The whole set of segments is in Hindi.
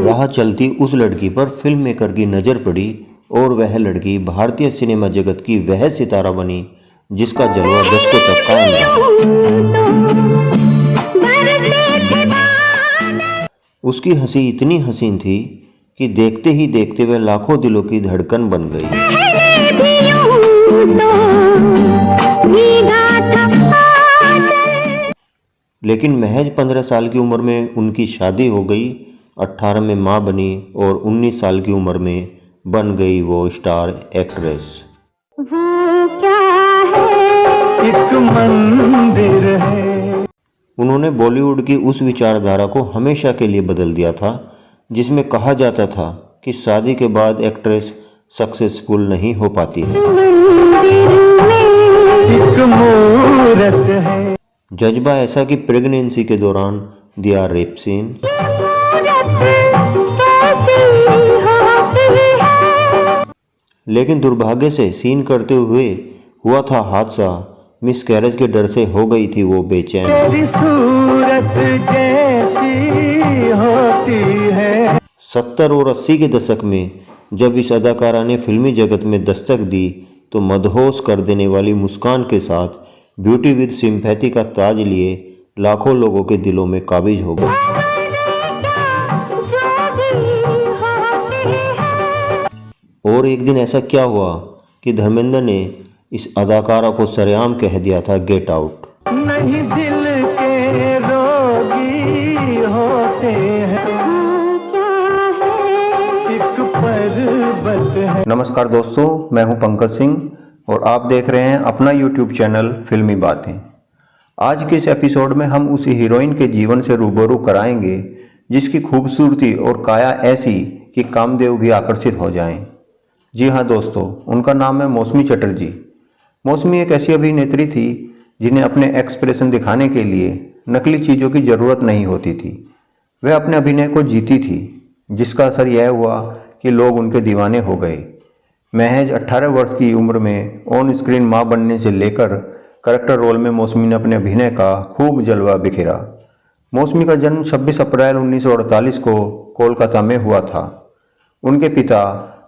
राह चलती उस लड़की पर फिल्म मेकर की नज़र पड़ी और वह लड़की भारतीय सिनेमा जगत की वह सितारा बनी जिसका जलवा दशकों तक कायम रहा। उसकी हंसी इतनी हसीन थी कि देखते ही देखते वह लाखों दिलों की धड़कन बन गई। लेकिन महज 15 साल की उम्र में उनकी शादी हो गई, 18 में मां बनी और 19 साल की उम्र में बन गई वो स्टार एक्ट्रेस। वो क्या है? एक मंदिर है। उन्होंने बॉलीवुड की उस विचारधारा को हमेशा के लिए बदल दिया था जिसमें कहा जाता था कि शादी के बाद एक्ट्रेस सक्सेसफुल नहीं हो पाती है। जज्बा ऐसा कि प्रेगनेंसी के दौरान दिया रेप सीन, लेकिन दुर्भाग्य से सीन करते हुए हुआ था हादसा, मिसकैरेज के डर से हो गई थी वो बेचैन। 70 और 80 के दशक में जब इस अदाकारा ने फिल्मी जगत में दस्तक दी तो मदहोश कर देने वाली मुस्कान के साथ ब्यूटी विद सिंपैथी का ताज लिए लाखों लोगों के दिलों में काबिज हो गई। और एक दिन ऐसा क्या हुआ कि धर्मेंद्र ने इस अदाकारा को सरेआम कह दिया था गेट आउट। नहीं दिल के रोगी होते हैं, नमस्कार दोस्तों, मैं हूं पंकज सिंह और आप देख रहे हैं अपना YouTube चैनल फिल्मी बातें। आज के इस एपिसोड में हम उस हीरोइन के जीवन से रूबरू कराएंगे जिसकी खूबसूरती और काया ऐसी कि कामदेव भी आकर्षित हो जाएं। जी हाँ दोस्तों, उनका नाम है मौसमी चटर्जी। मौसमी एक ऐसी अभिनेत्री थी जिन्हें अपने एक्सप्रेशन दिखाने के लिए नकली चीज़ों की ज़रूरत नहीं होती थी। वह अपने अभिनय को जीती थी, जिसका असर यह हुआ कि लोग उनके दीवाने हो गए। महज 18 वर्ष की उम्र में ऑन स्क्रीन मां बनने से लेकर करैक्टर रोल में मौसमी ने अपने अभिनय का खूब जलवा बिखेरा। मौसमी का जन्म 26 अप्रैल 1948 को कोलकाता में हुआ था। उनके पिता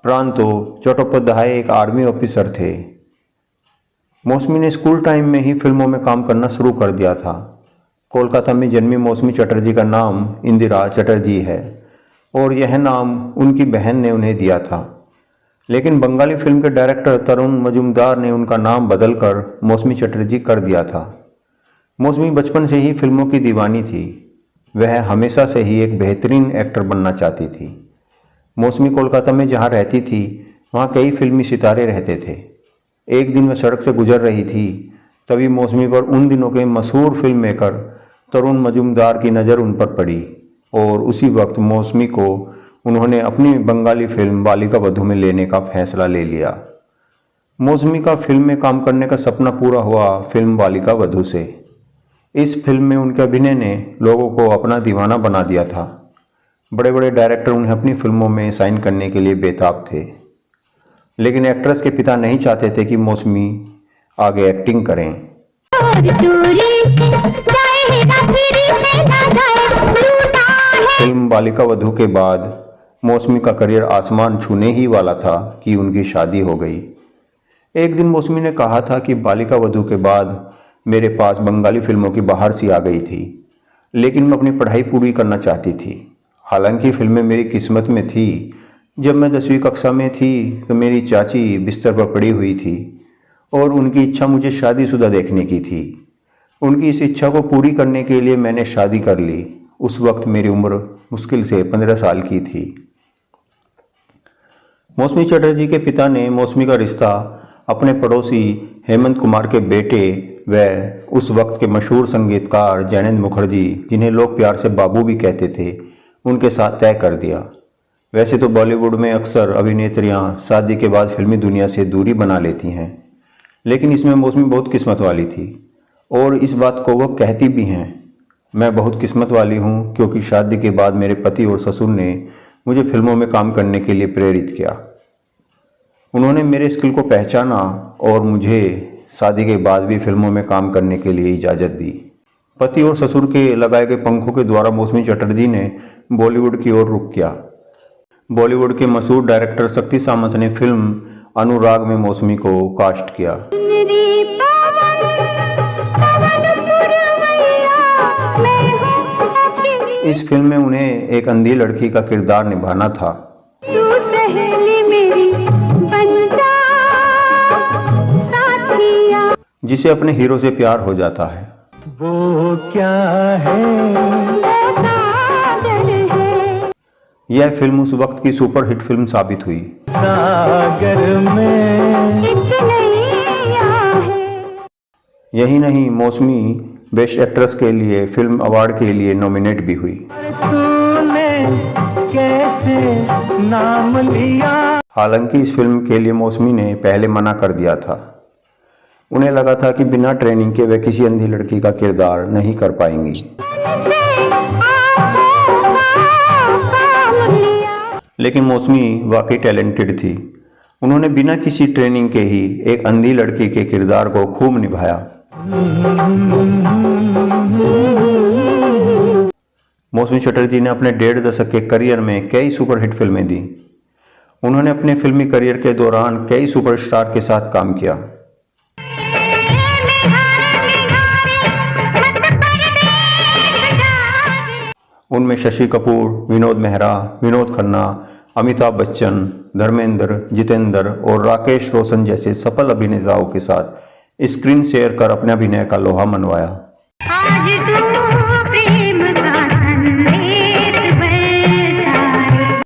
प्रांतो चट्टोपाध्याय एक आर्मी ऑफिसर थे। मौसमी ने स्कूल टाइम में ही फिल्मों में काम करना शुरू कर दिया था। कोलकाता में जन्मी मौसमी चटर्जी का नाम इंदिरा चटर्जी है और यह नाम उनकी बहन ने उन्हें दिया था। लेकिन बंगाली फिल्म के डायरेक्टर तरुण मजूमदार ने उनका नाम बदलकर मौसमी चटर्जी कर दिया था। मौसमी बचपन से ही फिल्मों की दीवानी थी। वह हमेशा से ही एक बेहतरीन एक्टर बनना चाहती थी। मौसमी कोलकाता में जहाँ रहती थी वहाँ कई फिल्मी सितारे रहते थे। एक दिन वह सड़क से गुजर रही थी, तभी मौसमी पर उन दिनों के मशहूर फिल्म मेकर तरुण मजूमदार की नज़र उन पर पड़ी और उसी वक्त मौसमी को उन्होंने अपनी बंगाली फिल्म बालिका वधू में लेने का फैसला ले लिया। मौसमी का फिल्म में काम करने का सपना पूरा हुआ फिल्म बालिका वधू से। इस फिल्म में उनके अभिनय ने लोगों को अपना दीवाना बना दिया था। बड़े बड़े डायरेक्टर उन्हें अपनी फिल्मों में साइन करने के लिए बेताब थे, लेकिन एक्ट्रेस के पिता नहीं चाहते थे कि मौसमी आगे एक्टिंग करें। फिल्म बालिका वधू के बाद मौसमी का करियर आसमान छूने ही वाला था कि उनकी शादी हो गई। एक दिन मौसमी ने कहा था कि बालिका वधू के बाद मेरे पास बंगाली फिल्मों की बाहर सी आ गई थी, लेकिन मैं अपनी पढ़ाई पूरी करना चाहती थी। हालांकि फिल्में मेरी किस्मत में थी। जब मैं 10वीं कक्षा में थी तो मेरी चाची बिस्तर पर पड़ी हुई थी और उनकी इच्छा मुझे शादीशुदा देखने की थी। उनकी इस इच्छा को पूरी करने के लिए मैंने शादी कर ली। उस वक्त मेरी उम्र मुश्किल से 15 साल की थी। मौसमी चटर्जी के पिता ने मौसमी का रिश्ता अपने पड़ोसी हेमंत कुमार के बेटे व उस वक्त के मशहूर संगीतकार जैनेंद्र मुखर्जी, जिन्हें लोग प्यार से बाबू भी कहते थे, उनके साथ तय कर दिया। वैसे तो बॉलीवुड में अक्सर अभिनेत्रियां शादी के बाद फिल्मी दुनिया से दूरी बना लेती हैं, लेकिन इसमें मौसमी बहुत किस्मत वाली थी और इस बात को वह कहती भी हैं। मैं बहुत किस्मत वाली हूँ क्योंकि शादी के बाद मेरे पति और ससुर ने मुझे फिल्मों में काम करने के लिए प्रेरित किया। उन्होंने मेरे स्किल को पहचाना और मुझे शादी के बाद भी फिल्मों में काम करने के लिए इजाज़त दी। पति और ससुर के लगाए गए पंखों के द्वारा मौसमी चटर्जी ने बॉलीवुड की ओर रुख किया। बॉलीवुड के मशहूर डायरेक्टर शक्ति सामंत ने फिल्म अनुराग में मौसमी को कास्ट किया। इस फिल्म में उन्हें एक अंधी लड़की का किरदार निभाना था। जिसे अपने हीरो से प्यार हो जाता है। वो क्या है? यह फिल्म उस वक्त की सुपरहिट फिल्म साबित हुई। सागर में यही नहीं, मौसमी बेस्ट एक्ट्रेस के लिए फिल्म अवार्ड के लिए नॉमिनेट भी हुई। तूने कैसे नाम लिया? हालांकि इस फिल्म के लिए मौसमी ने पहले मना कर दिया था। उन्हें लगा था कि बिना ट्रेनिंग के वे किसी अंधी लड़की का किरदार नहीं कर पाएंगी। लेकिन मौसमी वाकई टैलेंटेड थी। उन्होंने बिना किसी ट्रेनिंग के ही एक अंधी लड़की के किरदार को खूब निभाया। मौसमी चटर्जी ने अपने 1.5 दशक के करियर में कई सुपरहिट फिल्में दी। उन्होंने अपने फिल्मी करियर के दौरान कई सुपरस्टार के साथ काम किया। उनमें शशि कपूर, विनोद मेहरा, विनोद खन्ना, अमिताभ बच्चन, धर्मेंद्र, जितेंद्र और राकेश रोशन जैसे सफल अभिनेताओं के साथ स्क्रीन शेयर कर अपने अभिनय का लोहा मनवाया। आज तू प्रेम का संदेश बरसाए।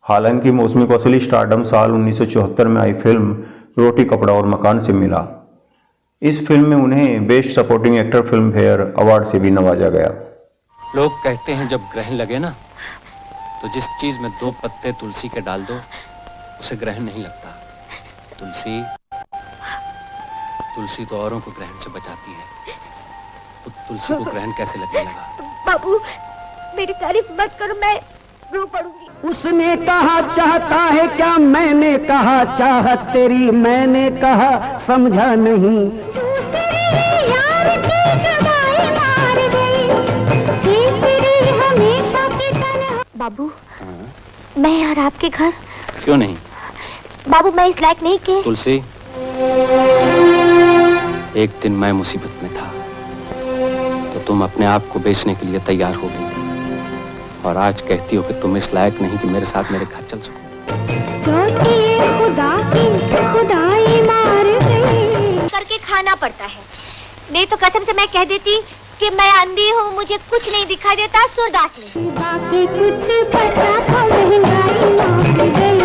हालांकि मौसमी को असली स्टारडम साल 1974 में आई फिल्म रोटी कपड़ा और मकान से मिला। इस फिल्म में उन्हें best supporting actor film fair award से भी नवाजा गया। लोग कहते हैं जब ग्रहण लगे ना, तो जिस चीज में 2 पत्ते तुलसी के डाल दो उसे ग्रहण नहीं लगता। तुलसी तो औरों को ग्रहण से बचाती है, तो तुलसी को ग्रहण कैसे लगने लगा? बाबू, मेरी तारीफ मत करो, मैं रो पड़ूंगी। उसने कहा चाहता है क्या, मैंने कहा चाहत तेरी, मैंने कहा समझा नहीं। बाबू, मैं और आपके घर क्यों नहीं? बाबू, मैं इस लायक नहीं कि तुलसी, एक दिन मैं मुसीबत में था तो तुम अपने आप को बेचने के लिए तैयार हो गई थी, और आज कहती हो कि तुम इस लायक नहीं कि मेरे साथ मेरे घर चल सको। खुदा की खुदाई मार गई करके खाना पड़ता है। नहीं तो कसम से मैं कह देती कि मैं अंधी हूँ, मुझे कुछ नहीं दिखाई देता। सूरदास ने बाकी कुछ पता था, महंगाई लौट गई।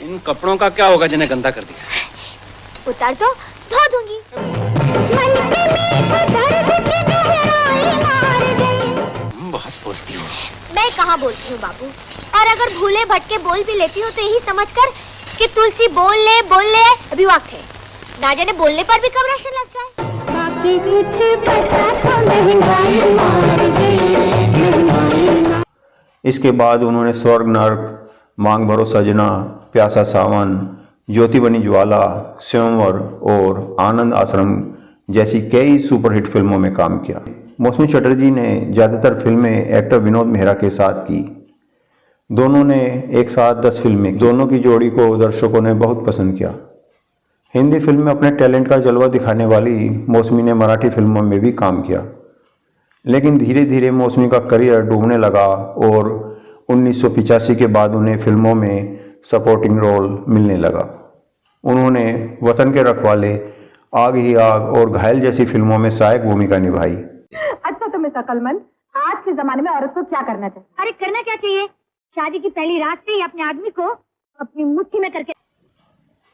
इन कपड़ों का क्या होगा जिन्हें गंदा कर दिया? उतार दो, धो दूंगी। बहुत बोलती हो। मैं कहाँ बोलती हूँ बाबू, और अगर भूले भटके बोल भी लेती हूँ तो यही समझकर कि तुलसी बोल ले अभी वक्त है। ना जाने बोलने पर भी कब राशन लग जाए। बाकी कुछ पता था, महंगाई मार गई। इसके बाद उन्होंने स्वर्ग नर्क, मांग भरो सजना, प्यासा सावन, ज्योति बनी ज्वाला, स्वयंवर और आनंद आश्रम जैसी कई सुपरहिट फिल्मों में काम किया। मौसमी चटर्जी ने ज़्यादातर फिल्में एक्टर विनोद मेहरा के साथ की। दोनों ने एक साथ 10 फिल्में। दोनों की जोड़ी को दर्शकों ने बहुत पसंद किया। हिंदी फिल्म में अपने टैलेंट का जलवा दिखाने वाली मौसमी ने मराठी फिल्मों में भी काम किया। लेकिन धीरे धीरे मौसमी का करियर डूबने लगा और 1985 के बाद उन्हें फिल्मों में सपोर्टिंग रोल मिलने लगा। उन्होंने वतन के रखवाले, आग ही आग और घायल जैसी फिल्मों में सहायक भूमिका निभाई। अच्छा तो मिस अकलमंद, आज के जमाने में औरत को क्या करना चाहिए? अरे करना क्या चाहिए? शादी की पहली रात से ही अपने आदमी को अपनी मुट्ठी में करके।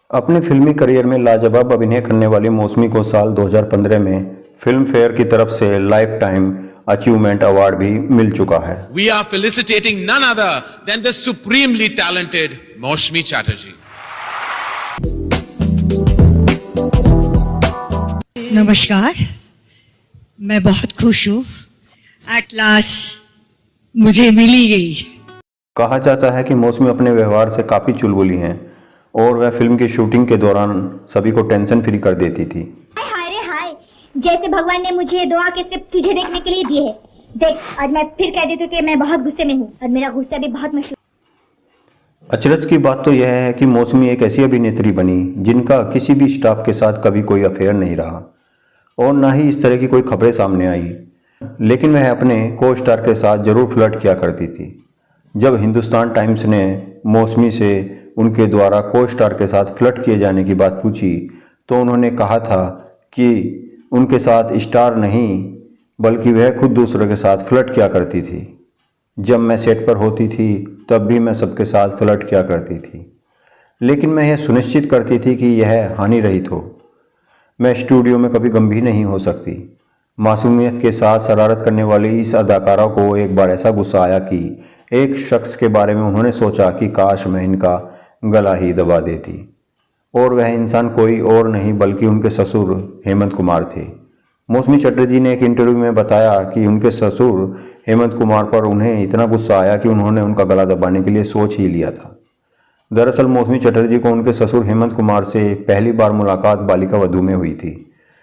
अपने फिल्मी करियर में लाजवाब अभिनय करने वाली मौसमी को साल 2015 में फिल्म फेयर की तरफ से लाइफ टाइम अचीवमेंट अवार्ड भी मिल चुका है। We are felicitating none other than the supremely talented Maushmi Chatterjee. नमस्कार, मैं बहुत खुश हूँ। एट लास्ट मुझे मिली गई। कहा जाता है कि मौसमी अपने व्यवहार से काफ़ी चुलबुली हैं और वह फिल्म की शूटिंग के दौरान सभी को टेंशन फ्री कर देती थी। हाय रे हाय, जैसे भगवान ने मुझे दुआ के सिर्फ तुझे देखने के लिए दिए है। देख, आज मैं फिर कह देती हूँ कि मैं बहुत गुस्से में हूँ और मेरा गुस्सा भी बहुत मशहूर। अचरज की बात तो यह है कि मौसमी एक ऐसी अभिनेत्री बनी जिनका किसी भी स्टाफ के साथ कभी कोई अफेयर नहीं रहा और ना ही इस तरह की कोई खबरें सामने आई, लेकिन वह अपने को स्टार के साथ जरूर फ्लर्ट किया करती थी। जब हिंदुस्तान टाइम्स ने मौसमी से उनके द्वारा को स्टार के साथ फ्लर्ट किए जाने की बात पूछी तो उन्होंने कहा था कि उनके साथ स्टार नहीं बल्कि वह खुद दूसरों के साथ फ्लर्ट किया करती थी। जब मैं सेट पर होती थी तब भी मैं सबके साथ फ्लर्ट किया करती थी, लेकिन मैं यह सुनिश्चित करती थी कि यह हानि रहित हो। मैं स्टूडियो में कभी गंभीर नहीं हो सकती। मासूमियत के साथ शरारत करने वाली इस अदाकारा को एक बार ऐसा गुस्सा आया कि एक शख्स के बारे में उन्होंने सोचा कि काश मैं इनका गला ही दबा देती, और वह इंसान कोई और नहीं बल्कि उनके ससुर हेमंत कुमार थे। मौसमी चटर्जी ने एक इंटरव्यू में बताया कि उनके ससुर हेमंत कुमार पर उन्हें इतना गुस्सा आया कि उन्होंने उनका गला दबाने के लिए सोच ही लिया था। दरअसल मौसमी चटर्जी को उनके ससुर हेमंत कुमार से पहली बार मुलाकात बालिका वधू में हुई थी।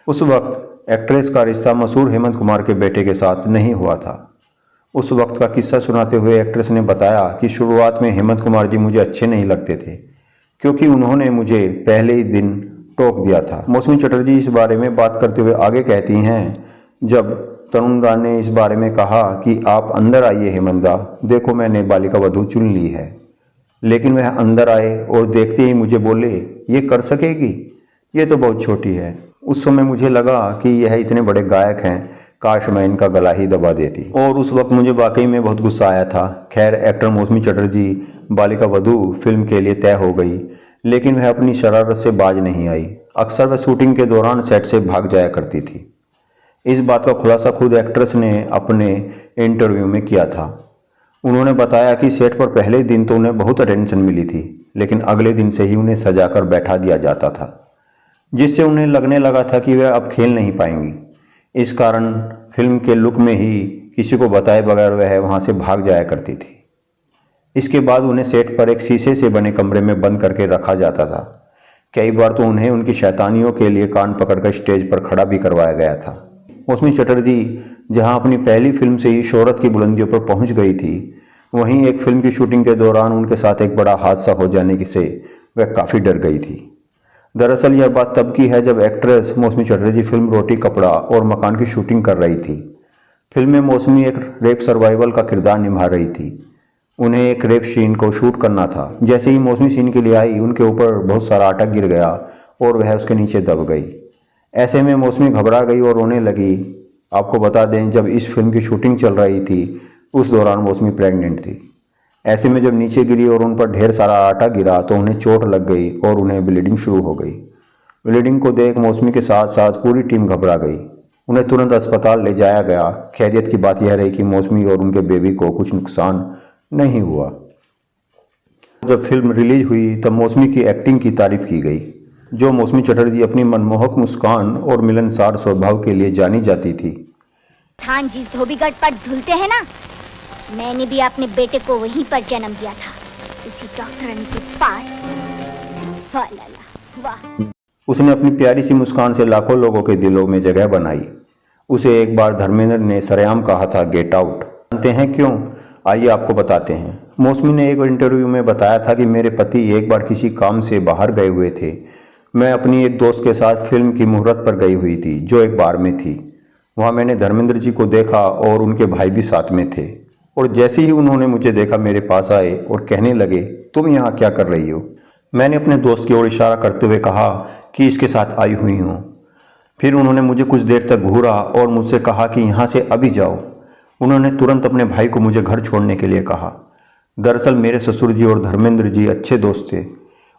उस वक्त एक्ट्रेस का रिश्ता मशहूर हेमंत कुमार के बेटे के साथ नहीं हुआ था। उस वक्त का किस्सा सुनाते हुए एक्ट्रेस ने बताया कि शुरुआत में हेमंत कुमार जी मुझे अच्छे नहीं लगते थे क्योंकि उन्होंने मुझे पहले ही दिन टोक दिया था। मौसमी चटर्जी इस बारे में बात करते हुए आगे कहती हैं, जब तरुण दा ने इस बारे में कहा कि आप अंदर आइए हेमंत दा, देखो मैंने बालिका वधू चुन ली है, लेकिन वह अंदर आए और देखते ही मुझे बोले ये कर सकेगी, ये तो बहुत छोटी है। उस समय मुझे लगा कि यह इतने बड़े गायक हैं, काश मैं इनका गला ही दबा देती, और उस वक्त मुझे वाकई में बहुत गुस्सा आया था। खैर, एक्टर मौसमी चटर्जी बालिका वधू फिल्म के लिए तय हो गई, लेकिन वह अपनी शरारत से बाज नहीं आई। अक्सर वह शूटिंग के दौरान सेट से भाग जाया करती थी। इस बात का खुलासा खुद एक्ट्रेस ने अपने इंटरव्यू में किया था। उन्होंने बताया कि सेट पर पहले दिन तो उन्हें बहुत अटेंशन मिली थी, लेकिन अगले दिन से ही उन्हें सजाकर बैठा दिया जाता था, जिससे उन्हें लगने लगा था कि वह अब खेल नहीं पाएंगी। इस कारण फिल्म के लुक में ही किसी को बताए बगैर वह वहाँ से भाग जाया करती थी। इसके बाद उन्हें सेट पर एक शीशे से बने कमरे में बंद करके रखा जाता था। कई बार तो उन्हें उनकी शैतानियों के लिए कान पकड़कर स्टेज पर खड़ा भी करवाया गया था। मौसमी चटर्जी जहां अपनी पहली फिल्म से ही शोहरत की बुलंदियों पर पहुंच गई थी, वहीं एक फिल्म की शूटिंग के दौरान उनके साथ एक बड़ा हादसा हो जाने से वह काफ़ी डर गई थी। दरअसल यह बात तब की है जब एक्ट्रेस मौसमी चटर्जी फिल्म रोटी कपड़ा और मकान की शूटिंग कर रही थी। फिल्म में मौसमी एक रेप सर्वाइवल का किरदार निभा रही थी। उन्हें एक रेप सीन को शूट करना था। जैसे ही मौसमी सीन के लिए आई, उनके ऊपर बहुत सारा आटा गिर गया और वह उसके नीचे दब गई। ऐसे में मौसमी घबरा गई और रोने लगी। आपको बता दें, जब इस फिल्म की शूटिंग चल रही थी उस दौरान मौसमी प्रेग्नेंट थी। ऐसे में जब नीचे गिरी और उन पर ढेर सारा आटा गिरा तो उन्हें चोट लग गई और उन्हें ब्लीडिंग शुरू हो गई। ब्लीडिंग को देख मौसमी के साथ साथ पूरी टीम घबरा गई। उन्हें तुरंत अस्पताल ले जाया गया। खैरियत की बात यह रही कि मौसमी और उनके बेबी को कुछ नुकसान नहीं हुआ। जब फिल्म रिलीज हुई तब मौसमी की एक्टिंग की तारीफ की गई। जो मौसमी चटर्जी अपनी मनमोहक मुस्कान और मिलनसार स्वभाव के लिए जानी जाती थी। धान जिस धोबीगढ़ पर धुलते हैं ना, मैंने भी अपने बेटे को वहीं पर जन्म दिया था, इसी डॉक्टरनी के पास। वाह लाला वाह। उसने अपनी प्यारी सी मुस्कान से लाखों लोगों के दिलों में जगह बनाई। उसे एक बार धर्मेंद्र ने सरेआम कहा था गेट आउट। जानते हैं क्यों? आइए आपको बताते हैं। मौसमी ने एक इंटरव्यू में बताया था कि मेरे पति एक बार किसी काम से बाहर गए हुए थे। मैं अपनी एक दोस्त के साथ फिल्म की मुहूर्त पर गई हुई थी जो एक बार में थी। वहाँ मैंने धर्मेंद्र जी को देखा और उनके भाई भी साथ में थे, और जैसे ही उन्होंने मुझे देखा मेरे पास आए और कहने लगे तुम यहाँ क्या कर रही हो। मैंने अपने दोस्त की ओर इशारा करते हुए कहा कि इसके साथ आई हुई हूँ। फिर उन्होंने मुझे कुछ देर तक घूरा और मुझसे कहा कि यहाँ से अभी जाओ। उन्होंने तुरंत अपने भाई को मुझे घर छोड़ने के लिए कहा। दरअसल मेरे ससुर जी और धर्मेंद्र जी अच्छे दोस्त थे,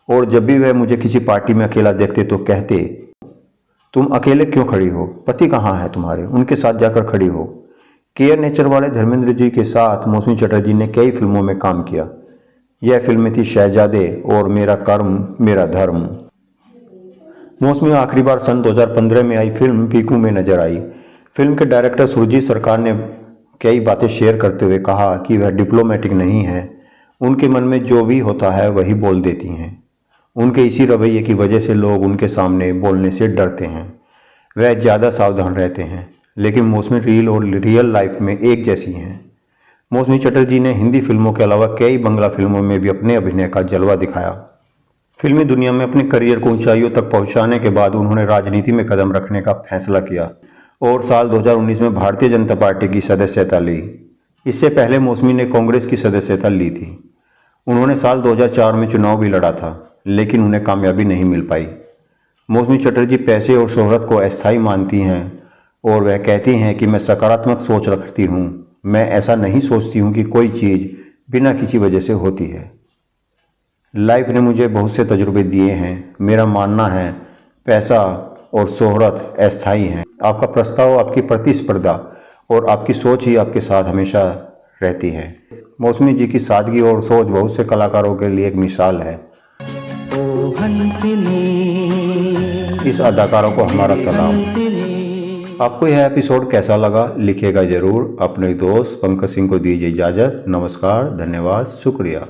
और जब भी वह मुझे किसी पार्टी में अकेला देखते तो कहते तुम अकेले क्यों खड़ी हो, पति कहाँ है तुम्हारे, उनके साथ जाकर खड़ी हो। केयर नेचर वाले धर्मेंद्र जी के साथ मौसमी चटर्जी ने कई फिल्मों में काम किया। यह फिल्में थी शहजादे और मेरा कर्म मेरा धर्म। मौसमी आखिरी बार सन 2015 में आई फिल्म पीकू में नजर आई। फिल्म के डायरेक्टर सुरजीत सरकार ने कई बातें शेयर करते हुए कहा कि वह डिप्लोमेटिक नहीं है, उनके मन में जो भी होता है वही बोल देती हैं। उनके इसी रवैये की वजह से लोग उनके सामने बोलने से डरते हैं। वह ज़्यादा सावधान रहते हैं, लेकिन मौसमी रील और रियल लाइफ में एक जैसी हैं। मौसमी चटर्जी ने हिंदी फिल्मों के अलावा कई बंगला फिल्मों में भी अपने अभिनय का जलवा दिखाया। फिल्मी दुनिया में अपने करियर को ऊंचाइयों तक पहुंचाने के बाद उन्होंने राजनीति में कदम रखने का फैसला किया और साल 2019 में भारतीय जनता पार्टी की सदस्यता ली। इससे पहले मौसमी ने कांग्रेस की सदस्यता ली थी। उन्होंने साल 2004 में चुनाव भी लड़ा था, लेकिन उन्हें कामयाबी नहीं मिल पाई। मौसमी चटर्जी पैसे और शोहरत को अस्थायी मानती हैं और वह कहती हैं कि मैं सकारात्मक सोच रखती हूँ। मैं ऐसा नहीं सोचती हूँ कि कोई चीज़ बिना किसी वजह से होती है। लाइफ ने मुझे बहुत से तजुर्बे दिए हैं। मेरा मानना है पैसा और शोहरत अस्थायी हैं। आपका प्रस्ताव, आपकी प्रतिस्पर्धा और आपकी सोच ही आपके साथ हमेशा रहती है। मौसमी जी की सादगी और सोच बहुत से कलाकारों के लिए एक मिसाल है। इस अदाकारों को हमारा सलाम। आपको यह एपिसोड कैसा लगा लिखिएगा ज़रूर। अपने दोस्त पंकज सिंह को दीजिए इजाज़त। नमस्कार, धन्यवाद, शुक्रिया।